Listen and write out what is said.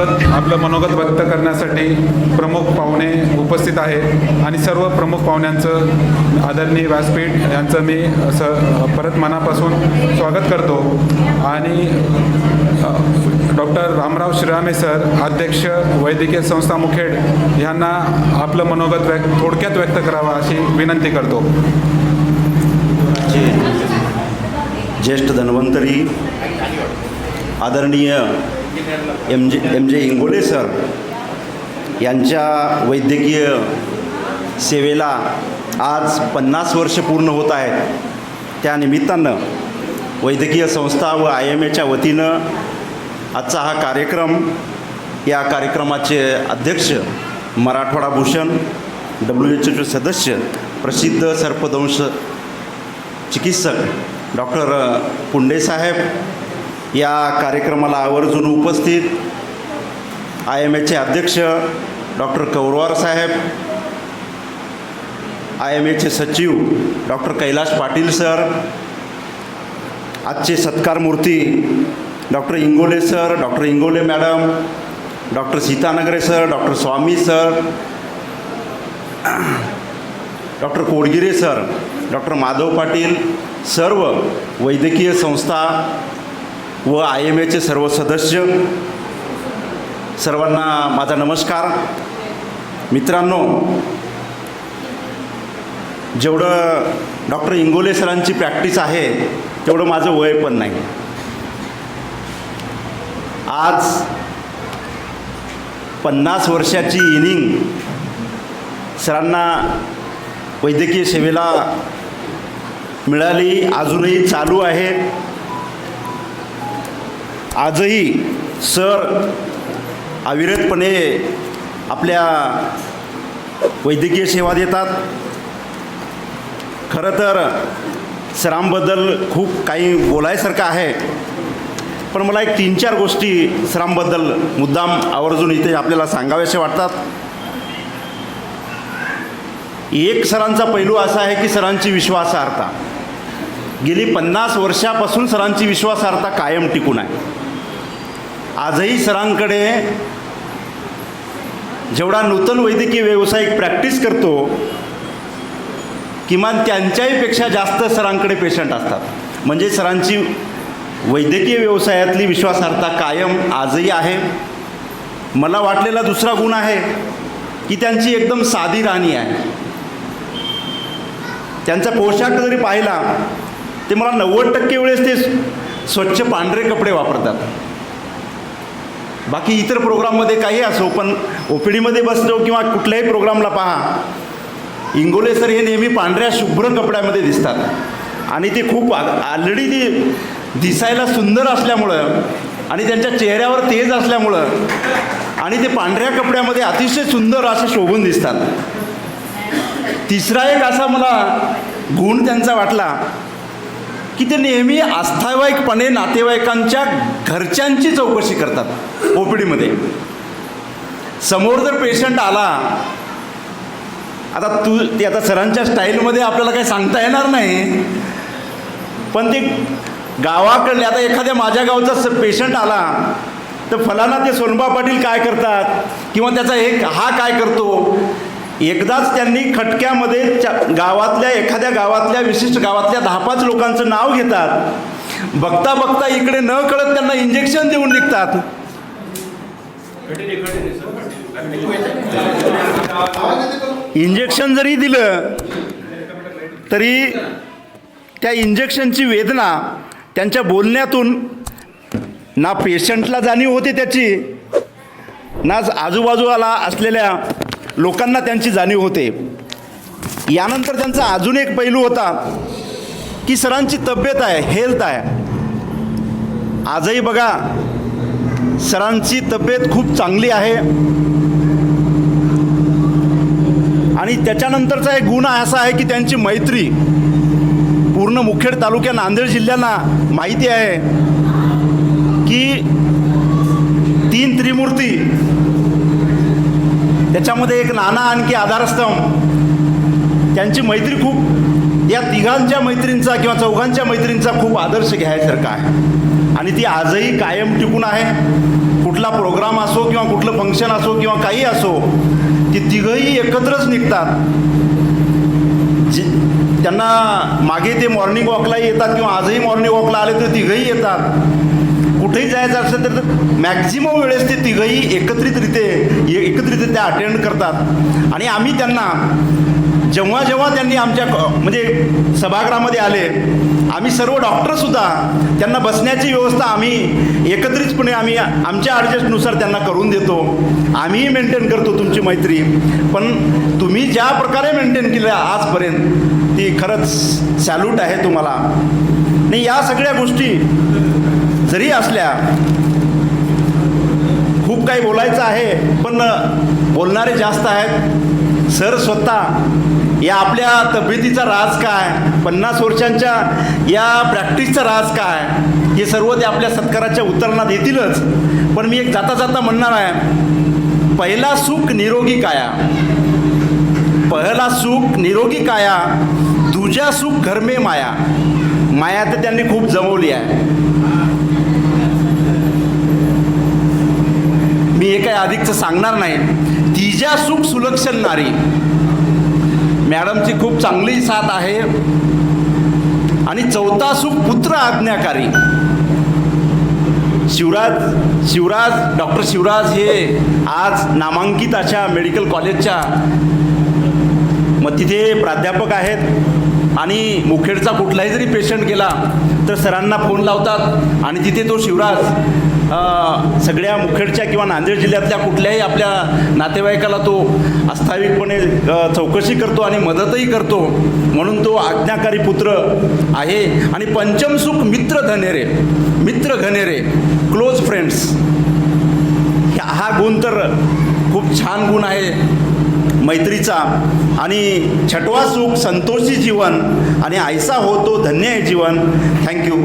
आपलं मनोगत व्यक्त करण्यासाठी प्रमुख पाहुणे उपस्थित आहेत आणि सर्व प्रमुख पाहुण्यांचं आदरणीय व्यासपीठ यांचं मी परत मनापासून स्वागत करतो आणि डॉक्टर रामराव श्रीरामे सर, अध्यक्ष वैद्यकीय संस्था मुखेड यांना आपलं मनोगत थोडक्यात व्यक्त करावं अशी विनंती करतो. ज्येष्ठ धन्वंतरी आदरणीय एम जे इंगोले सर यांच्या वैद्यकीय सेवेला आज 50 वर्ष पूर्ण होत आहेत. त्या निमित्तानं वैद्यकीय संस्था व IMAच्या वतीनं आजचा हा कार्यक्रम, या कार्यक्रमाचे अध्यक्ष मराठवाडा भूषण WHO सदस्य प्रसिद्ध सर्पदंश चिकित्सक डॉक्टर पुंडेसाहेब, या कार्यक्रमाला आवर्जून उपस्थित IMAचे अध्यक्ष डॉक्टर कौरवार साहेब, IMAचे सचिव डॉक्टर कैलाश पाटील सर, आजचे सत्कारमूर्ती doctor Ingole sir, doctor Ingole madam, doctor Sitanagare sir, doctor Swami sir, doctor Kodgire sir, doctor Madhav Patil, सर्व वैद्यकीय संस्था व IMAचे सर्व सदस्य, सर्वांना माझा नमस्कार. मित्रांनो, जेवढं डॉक्टर इंगोले सरांची प्रॅक्टिस आहे तेवढं माझं वय पण नाही. आज 50 वर्षाची इनिंग सरांना वैद्यकीय सेवेला मिळाली, अजूनही चालू आहे. आजही सर अविरतपणे आपल्या वैद्यकीय सेवा देतात. खरं तर सरांबद्दल खूप काही बोलायसारखं आहे, पण मला एक 3-4 गोष्टी सरांबद्दल मुद्दाम आवर्जून इथे आपल्याला सांगाव्याशा वाटतात. एक सरांचा पैलू असा आहे की सरांची विश्वासार्हता. गेली 50 वर्षापासून सरांची विश्वासार्हता कायम टिकून आहे. आजही सरांकडे जेवढा नूतन वैद्यकीय व्यावसायिक प्रॅक्टिस करतो, किमान त्यांच्याहीपेक्षा जास्त सरांकडे पेशंट असतात. म्हणजे सरांची वैद्यकीय व्यवसायातली विश्वासार्हता कायम आजही आहे. मला वाटलेला दुसरा गुण आहे की त्यांची एकदम साधी राहणी आहे. त्यांचा पोशाख जरी पाहिला ते मला 90% वेळेस ते स्वच्छ पांढरे कपडे वापरतात. बाकी इतर प्रोग्राममध्ये काही असो, पण OPDमध्ये बसलो किंवा कुठल्याही प्रोग्रामला पहा, इंगोले सर हे नेहमी पांढऱ्या शुभ्र कपड्यामध्ये दिसतात आणि ते खूप ऑलरेडी ते दिसायला सुंदर असल्यामुळं आणि त्यांच्या चेहऱ्यावर तेज असल्यामुळं आणि ते पांढऱ्या कपड्यामध्ये अतिशय सुंदर असे शोभून दिसतात. तिसरा एक असा मला गुण त्यांचा वाटला की ते नेहमी आस्थावाईकपणे नातेवाईकांच्या घरच्यांची चौकशी करतात. OPDमध्ये समोर जर पेशंट आला, आता ते आता सरांच्या स्टाईलमध्ये आपल्याला काही सांगता येणार नाही, पण ते गावाकडले, आता एखाद्या माझ्या गावचा पेशंट आला तर फलाना ते सोनबा पाटील काय करतात किंवा त्याचा हा काय करतो. एकदाच त्यांनी खटक्यामध्ये गावातल्या एखाद्या गावातल्या विशिष्ट गावातल्या 10-5 लोकांचं नाव घेतात. बघता बघता इकडे न कळत त्यांना इंजेक्शन देऊन निघतात. इंजेक्शन जरी दिलं तरी त्या इंजेक्शनची वेदना त्यांच्या बोलण्यातून ना पेशंटला जाणीव होते त्याची, ना आजूबाजूला असलेल्या लोकांना त्यांची जाणीव होते. यानंतर त्यांचा अजून एक पैलू होता की सरांची तब्येत आहे, हेल्थ आहे. आजही बघा सरांची तब्येत खूप चांगली आहे. आणि त्याच्यानंतरचा एक गुण असा आहे की त्यांची मैत्री पूर्ण मुखेड तालुक्या नांदेड जिल्ह्याला माहिती आहे की 3 त्रिमूर्ती, त्याच्यामध्ये एक नाना आणखी आधारस्तंभ, त्यांची मैत्री खूप, या तिघांच्या मैत्रींचा किंवा चौघांच्या मैत्रींचा खूप आदर्श घ्यायसारखा आहे आणि ती आजही कायम टिकून आहे. कुठला कुठला प्रोग्राम असो किंवा कुठलं फंक्शन असो किंवा काही असो, ती तिघंही एकत्रच निघतात. त्यांना मागे ते मॉर्निंग वॉकलाही येतात किंवा आजही मॉर्निंग वॉकला आले तर तिघंही येतात. कुठेही जायचं असेल तर मॅक्झिमम वेळेस ते तिघंही एकत्रितरित्या अटेंड करतात. आणि आम्ही त्यांना जेव्हा जेव्हा त्यांनी आमच्या म्हणजे सभागृहामध्ये आले, आम्ही सर्व डॉक्टरसुद्धा त्यांना बसण्याची व्यवस्था आम्ही एकत्रितपणे आमच्या ॲडजस्टनुसार त्यांना करून देतो. आम्हीही मेंटेन करतो तुमची मैत्री, पण तुम्ही ज्या प्रकारे मेंटेन केलं आजपर्यंत ती खरंच सॅल्यूट आहे तुम्हाला. नाही, या सगळ्या गोष्टी जरी असल्या, खूप काही बोलायचं आहे पण बोलणारे जास्त आहेत. सर स्वतः या आपल्या तब्येतीचा राज काय, 50 वर्षांच्या या प्रॅक्टिसचा राज काय, हे सर्व ते आपल्या सत्काराच्या उतरणात येतीलच. पण मी एक जाता जाता म्हणणार आहे, पहिला सुख निरोगी काया, पहिला सुख निरोगी काया, दुजा सुख घर में माया. माया तर त्यांनी खूप जमवली आहे. मी हे काही अधिकचं सांगणार नाही. तिजा सुख सुलक्षण नारी, मॅडमची खूप चांगली साथ आहे. आणि चौथा सुख पुत्र आज्ञाकारी. डॉक्टर शिवराज हे आज नामांकित अशा मेडिकल कॉलेजच्या मग तिथे प्राध्यापक आहेत. आणि मुखेडचा कुठलाही जरी पेशंट गेला तर सरांना फोन लावतात आणि तिथे तो शिवराज सगळ्या मुखेडच्या किंवा नांदेड जिल्ह्यातल्या कुठल्याही आपल्या नातेवाईकाला तो अस्थायिकपणे चौकशी करतो आणि मदतही करतो. म्हणून तो आज्ञाकारी पुत्र आहे. आणि पंचम सुख मित्र घनेरे, क्लोज फ्रेंड्स. हा गुण तर खूप छान गुण आहे मैत्रीचा. आणि छठवा सुख संतोषी जीवन, आणि ऐसा हो तो धन्य आहे जीवन. थँक्यू.